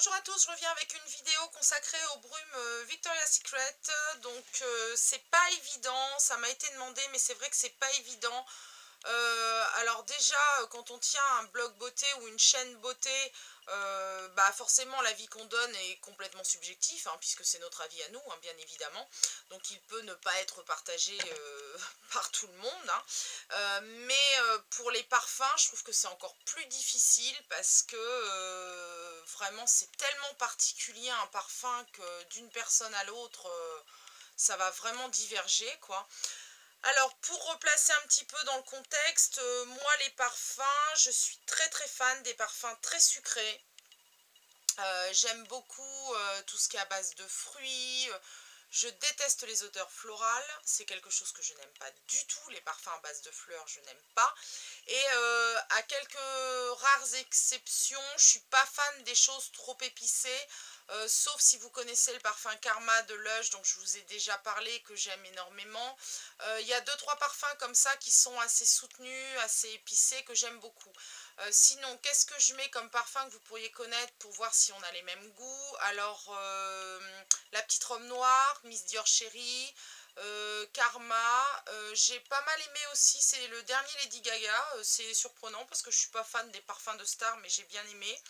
Bonjour à tous, je reviens avec une vidéo consacrée aux brumes Victoria's Secret. Donc c'est pas évident, ça m'a été demandé mais c'est vrai que c'est pas évident. Alors déjà quand on tient un blog beauté ou une chaîne beauté, bah forcément l'avis qu'on donne est complètement subjectif, hein, puisque c'est notre avis à nous, hein, bien évidemment. Donc il peut ne pas être partagé par tout le monde, hein. Mais pour les parfums, je trouve que c'est encore plus difficile parce que vraiment c'est tellement particulier un parfum que d'une personne à l'autre, ça va vraiment diverger, quoi. Alors, pour replacer un petit peu dans le contexte, moi les parfums, je suis très très fan des parfums très sucrés. J'aime beaucoup tout ce qui est à base de fruits. Je déteste les odeurs florales, c'est quelque chose que je n'aime pas du tout. Les parfums à base de fleurs, je n'aime pas. Et à quelques rares exceptions, je ne suis pas fan des choses trop épicées. Sauf si vous connaissez le parfum Karma de Lush, dont je vous ai déjà parlé, que j'aime énormément. Il y a 2-3 parfums comme ça qui sont assez soutenus, assez épicés, que j'aime beaucoup. Sinon, qu'est-ce que je mets comme parfum que vous pourriez connaître pour voir si on a les mêmes goûts? Alors, la petite robe noire, Miss Dior Chérie, Karma. J'ai pas mal aimé aussi, c'est le dernier Lady Gaga. C'est surprenant parce que je suis pas fan des parfums de stars, mais j'ai bien aimé.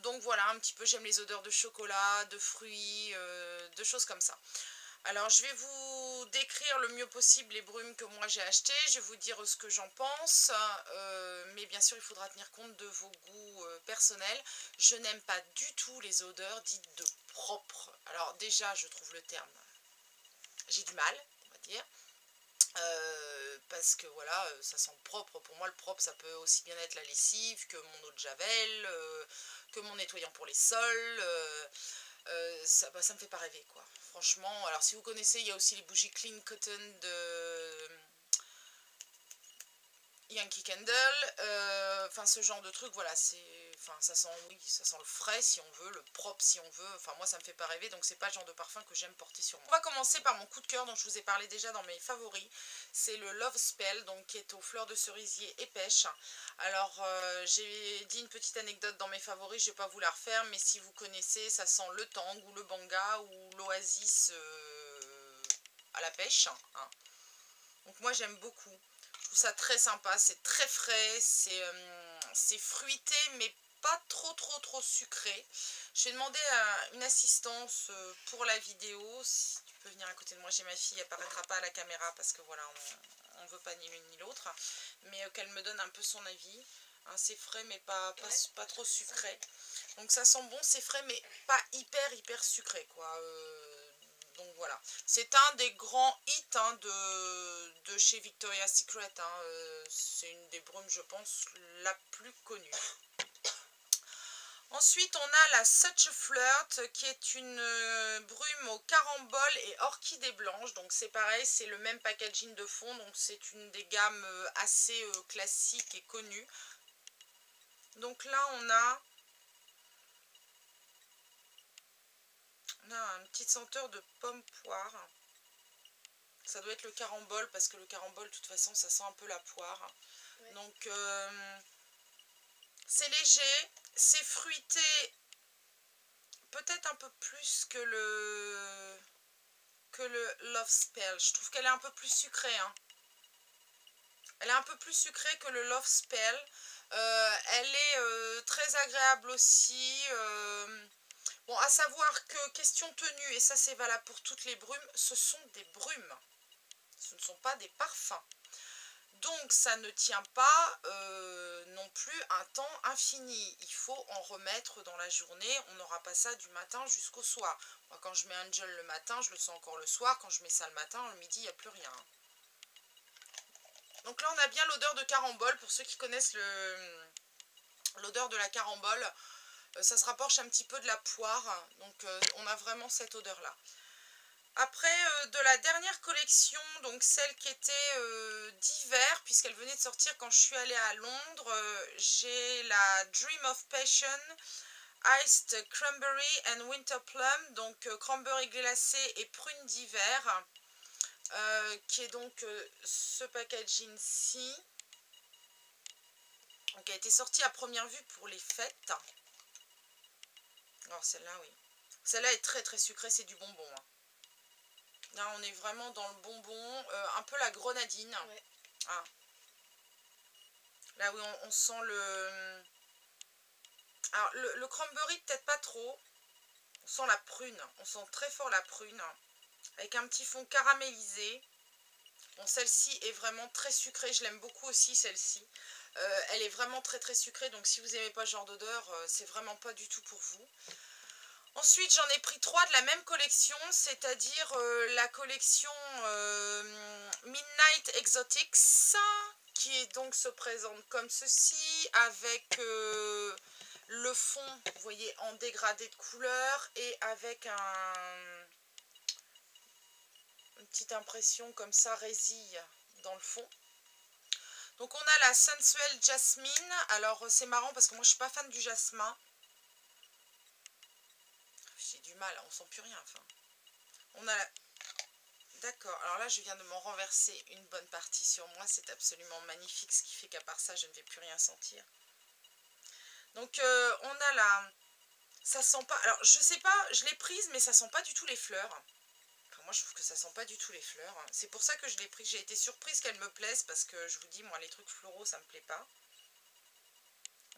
Donc voilà, un petit peu, j'aime les odeurs de chocolat, de fruits, de choses comme ça. Alors je vais vous décrire le mieux possible les brumes que moi j'ai achetées, je vais vous dire ce que j'en pense, mais bien sûr il faudra tenir compte de vos goûts personnels. Je n'aime pas du tout les odeurs dites de propre. Alors déjà je trouve le terme, j'ai du mal, on va dire. Parce que voilà, ça sent propre. Pour moi le propre ça peut aussi bien être la lessive que mon eau de javel, que mon nettoyant pour les sols. Ça me fait pas rêver, quoi. Franchement, alors si vous connaissez, il y a aussi les bougies Clean Cotton de Yankee Candle. Enfin, ce genre de truc, voilà, enfin, ça sent, oui, ça sent le frais si on veut, le propre si on veut. Enfin, moi, ça me fait pas rêver, donc c'est pas le genre de parfum que j'aime porter sur moi. On va commencer par mon coup de cœur, dont je vous ai parlé déjà dans mes favoris. C'est le Love Spell, donc qui est aux fleurs de cerisier et pêche. Alors, j'ai dit une petite anecdote dans mes favoris, je vais pas vous la refaire, mais si vous connaissez, ça sent le tang ou le banga ou l'oasis à la pêche, hein. Donc moi, j'aime beaucoup. Je trouve ça très sympa, c'est très frais, c'est fruité mais pas trop sucré. Je vais demander à une assistance pour la vidéo, si tu peux venir à côté de moi, j'ai ma fille, elle apparaîtra pas à la caméra parce que voilà, on ne veut pas ni l'une ni l'autre, mais qu'elle me donne un peu son avis. Hein, c'est frais mais pas trop sucré. Donc ça sent bon, c'est frais mais pas hyper sucré, quoi. Donc voilà, c'est un des grands hits, hein, de chez Victoria's Secret, hein. C'est une des brumes, je pense, la plus connue. Ensuite, on a la Such a Flirt, qui est une brume au carambole et orchidée blanche. Donc c'est pareil, c'est le même packaging de fond, donc c'est une des gammes assez classiques et connues. Donc là, on a une petite senteur de pomme poire. Ça doit être le carambole, parce que le carambole, de toute façon, ça sent un peu la poire. Ouais. Donc, c'est léger, c'est fruité, peut-être un peu plus que le Love Spell. Je trouve qu'elle est un peu plus sucrée, hein. Elle est un peu plus sucrée que le Love Spell. Elle est très agréable aussi. Bon, à savoir que, question tenue, et ça c'est valable pour toutes les brumes, ce sont des brumes. Ce ne sont pas des parfums. Donc ça ne tient pas non plus un temps infini. Il faut en remettre dans la journée. On n'aura pas ça du matin jusqu'au soir. Moi, quand je mets un gel le matin, je le sens encore le soir. Quand je mets ça le matin, le midi, il n'y a plus rien. Donc là, on a bien l'odeur de carambole. Pour ceux qui connaissent l'odeur de la carambole, ça se rapproche un petit peu de la poire. Donc on a vraiment cette odeur-là. Après, de la dernière collection, donc celle qui était d'hiver, puisqu'elle venait de sortir quand je suis allée à Londres, j'ai la Dream of Passion Iced Cranberry and Winter Plum, donc cranberry glacé et prune d'hiver, qui est donc ce packaging-ci, qui a été sorti à première vue pour les fêtes. Alors celle-là, oui. Celle-là est très très sucrée, c'est du bonbon. Hein. Là, on est vraiment dans le bonbon, un peu la grenadine. Ouais. Ah. Là, oui, on sent le... Alors, le cranberry, peut-être pas trop. On sent la prune. On sent très fort la prune. Avec un petit fond caramélisé. Bon, celle-ci est vraiment très sucrée. Je l'aime beaucoup aussi, celle-ci. Elle est vraiment très très sucrée. Donc, si vous n'aimez pas ce genre d'odeur, c'est vraiment pas du tout pour vous. Ensuite, j'en ai pris 3 de la même collection, c'est-à-dire la collection Midnight Exotics, qui est donc se présente comme ceci, avec le fond, vous voyez, en dégradé de couleur, et avec une petite impression comme ça, résille dans le fond. Donc on a la Sensuelle Jasmine. Alors c'est marrant parce que moi je suis pas fan du jasmin. J'ai du mal, on sent plus rien. Enfin, on a la... D'accord, alors là je viens de m'en renverser une bonne partie sur moi, c'est absolument magnifique, ce qui fait qu'à part ça je ne vais plus rien sentir. Donc on a la... Ça sent pas... Alors je sais pas, je l'ai prise mais ça sent pas du tout les fleurs. Enfin, moi je trouve que ça sent pas du tout les fleurs. C'est pour ça que je l'ai prise, j'ai été surprise qu'elle me plaise parce que je vous dis, moi les trucs floraux ça me plaît pas.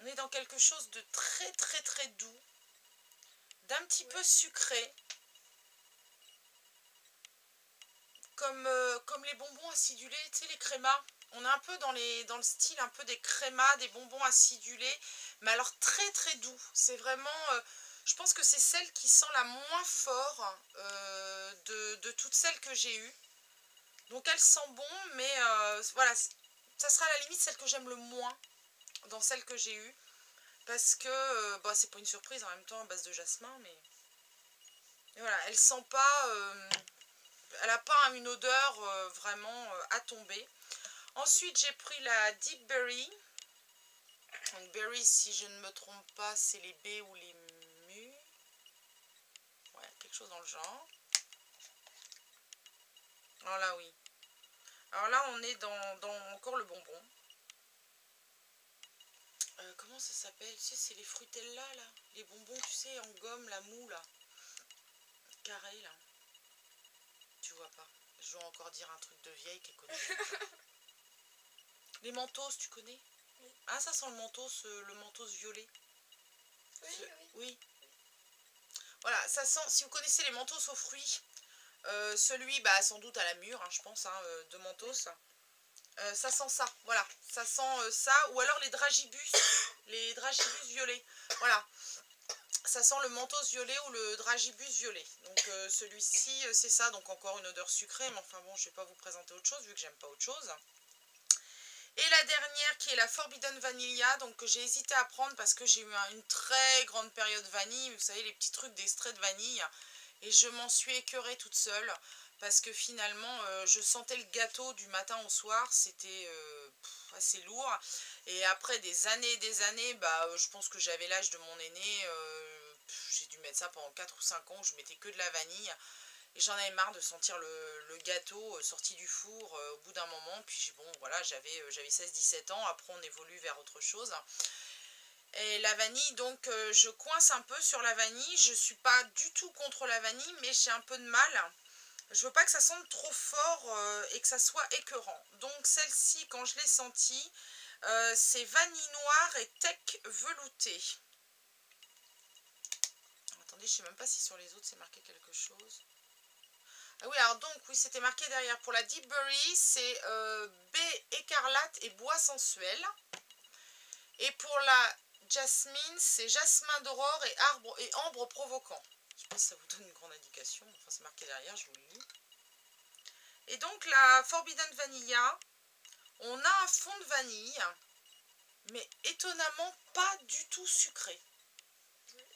On est dans quelque chose de très très très doux, d'un petit peu sucré. Comme les bonbons acidulés, tu sais, les crémas. On est un peu dans le style un peu des crémas, des bonbons acidulés, mais alors très très doux. C'est vraiment, je pense que c'est celle qui sent la moins fort de toutes celles que j'ai eues. Donc elle sent bon, mais voilà, ça sera à la limite celle que j'aime le moins dans celles que j'ai eues. Parce que, bah, c'est pas une surprise en même temps à base de jasmin, mais... Et voilà, elle sent pas... elle n'a pas une odeur vraiment à tomber. Ensuite, j'ai pris la Deep Berry. Donc, berry, si je ne me trompe pas, c'est les baies ou les mus. Ouais, quelque chose dans le genre. Alors là, oui. Alors là, on est dans encore le bonbon. Comment ça s'appelle? Tu sais, c'est les fruitella, là. Les bonbons, tu sais, en gomme, la mou, là. Carré, là. Tu vois pas. Je vais encore dire un truc de vieille qui est connu. Les mentos, tu connais? Oui. Ah, ça sent le mentos violet. Oui, oui. Oui. Voilà, ça sent, si vous connaissez les mentos aux fruits, celui, bah, sans doute à la mûre, hein, je pense, hein, de mentos. Ça sent ça, voilà. Ça sent ça, ou alors les dragibus violets. Voilà. Ça sent le mentos violet ou le dragibus violet. Donc celui-ci, c'est ça. Donc encore une odeur sucrée, mais enfin bon, je ne vais pas vous présenter autre chose, vu que j'aime pas autre chose. Et la dernière qui est la Forbidden Vanilla, donc que j'ai hésité à prendre parce que j'ai eu une très grande période vanille, vous savez les petits trucs d'extrait de vanille, et je m'en suis écœurée toute seule parce que finalement je sentais le gâteau du matin au soir, c'était assez lourd, et après des années et des années, bah, je pense que j'avais l'âge de mon aîné, j'ai dû mettre ça pendant 4 ou 5 ans, je mettais que de la vanille. Et j'en avais marre de sentir le gâteau sorti du four au bout d'un moment. Puis bon, voilà, j'avais 16-17 ans. Après, on évolue vers autre chose. Et la vanille, donc, je coince un peu sur la vanille. Je ne suis pas du tout contre la vanille, mais j'ai un peu de mal. Je veux pas que ça sente trop fort et que ça soit écœurant. Donc, celle-ci, quand je l'ai sentie, c'est vanille noire et tech velouté. Attendez, je ne sais même pas si sur les autres, c'est marqué quelque chose. Ah oui, alors donc, oui, c'était marqué derrière. Pour la Deep Berry, c'est baie écarlate et bois sensuel. Et pour la Jasmine, c'est jasmin d'aurore et ambre provoquant. Je ne sais pas si ça vous donne une grande indication. Enfin, c'est marqué derrière, je vous le lis. Et donc, la Forbidden Vanilla, on a un fond de vanille, mais étonnamment pas du tout sucré.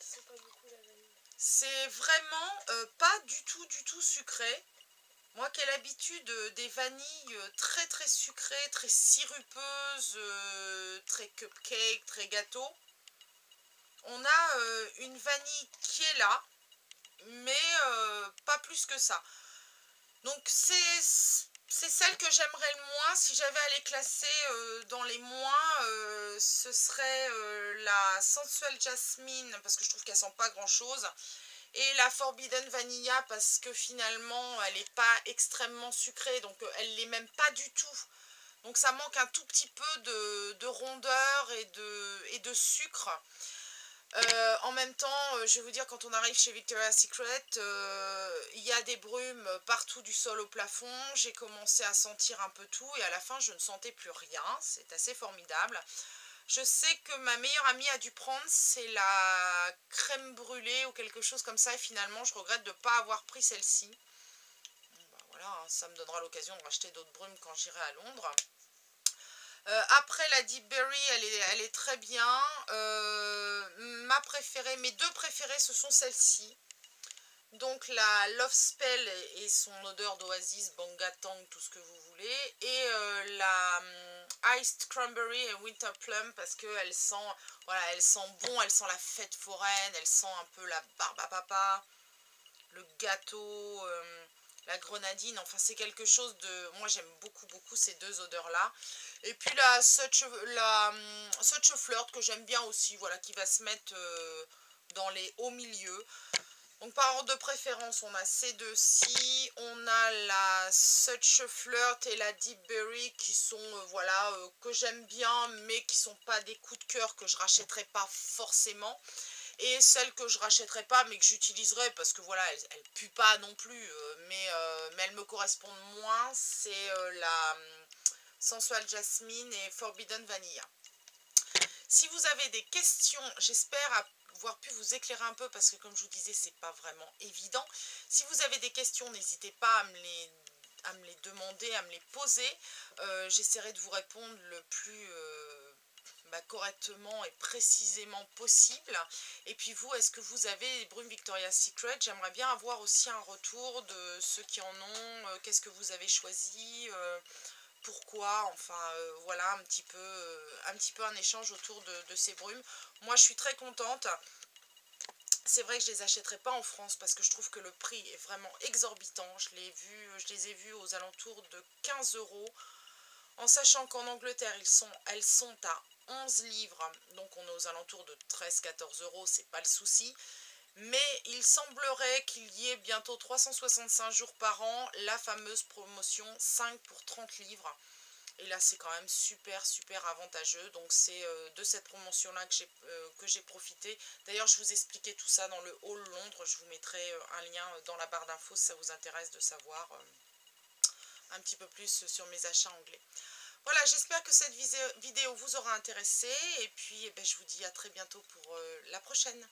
C'est pas beaucoup la vanille. C'est vraiment pas du tout sucré. Moi qui ai l'habitude des vanilles très très sucrées, très sirupeuses, très cupcake, très gâteau, on a une vanille qui est là, mais pas plus que ça. Donc c'est c'est celle que j'aimerais le moins. Si j'avais à les classer dans les moins, ce serait la Sensual Jasmine, parce que je trouve qu'elle sent pas grand chose. Et la Forbidden Vanilla, parce que finalement, elle n'est pas extrêmement sucrée, donc elle l'est même pas du tout. Donc ça manque un tout petit peu de rondeur et de sucre. En même temps, je vais vous dire, quand on arrive chez Victoria's Secret, il y a des brumes partout du sol au plafond. J'ai commencé à sentir un peu tout et à la fin, je ne sentais plus rien. C'est assez formidable. Je sais que ma meilleure amie a dû prendre, c'est la crème brûlée ou quelque chose comme ça. Et finalement, je regrette de ne pas avoir pris celle-ci. Bon, bah voilà, hein, ça me donnera l'occasion de racheter d'autres brumes quand j'irai à Londres. Après la Deep Berry, elle est très bien. Ma préférée, mes deux préférées, ce sont celles-ci. Donc la Love Spell et son odeur d'oasis, Banga Tang, tout ce que vous voulez. Et la Iced Cranberry et Winter Plum parce qu'elle sent, voilà, elle sent bon, elle sent la fête foraine, elle sent un peu la barbe à papa, le gâteau, la grenadine. Enfin, c'est quelque chose de... Moi, j'aime beaucoup, beaucoup ces deux odeurs-là. Et puis la Such a Flirt que j'aime bien aussi, voilà, qui va se mettre dans les hauts milieux. Donc par ordre de préférence, on a ces deux-ci, on a la Such a Flirt et la Deep Berry qui sont, voilà, que j'aime bien, mais qui sont pas des coups de cœur que je rachèterai pas forcément. Et celles que je rachèterai pas, mais que j'utiliserai, parce que voilà, elles puent pas non plus, mais elles me correspondent moins, c'est la Sensual Jasmine et Forbidden Vanilla. Si vous avez des questions, j'espère avoir pu vous éclairer un peu parce que comme je vous disais, c'est pas vraiment évident. Si vous avez des questions, n'hésitez pas à me les demander, à me les poser. J'essaierai de vous répondre le plus correctement et précisément possible. Et puis vous, est-ce que vous avez des brumes Victoria's Secret? J'aimerais bien avoir aussi un retour de ceux qui en ont. Qu'est-ce que vous avez choisi? Pourquoi, enfin voilà un petit peu un échange autour de ces brumes. Moi je suis très contente. C'est vrai que je les achèterai pas en France parce que je trouve que le prix est vraiment exorbitant. Je les ai vus aux alentours de 15 €, en sachant qu'en Angleterre elles sont à 11 livres, donc on est aux alentours de 13-14 €, c'est pas le souci. Mais il semblerait qu'il y ait bientôt 365 jours par an la fameuse promotion 5 pour 30 livres. Et là, c'est quand même super, super avantageux. Donc, c'est de cette promotion-là que j'ai profité. D'ailleurs, je vous expliquais tout ça dans le hall Londres. Je vous mettrai un lien dans la barre d'infos si ça vous intéresse de savoir un petit peu plus sur mes achats anglais. Voilà, j'espère que cette vidéo vous aura intéressé. Et puis, je vous dis à très bientôt pour la prochaine.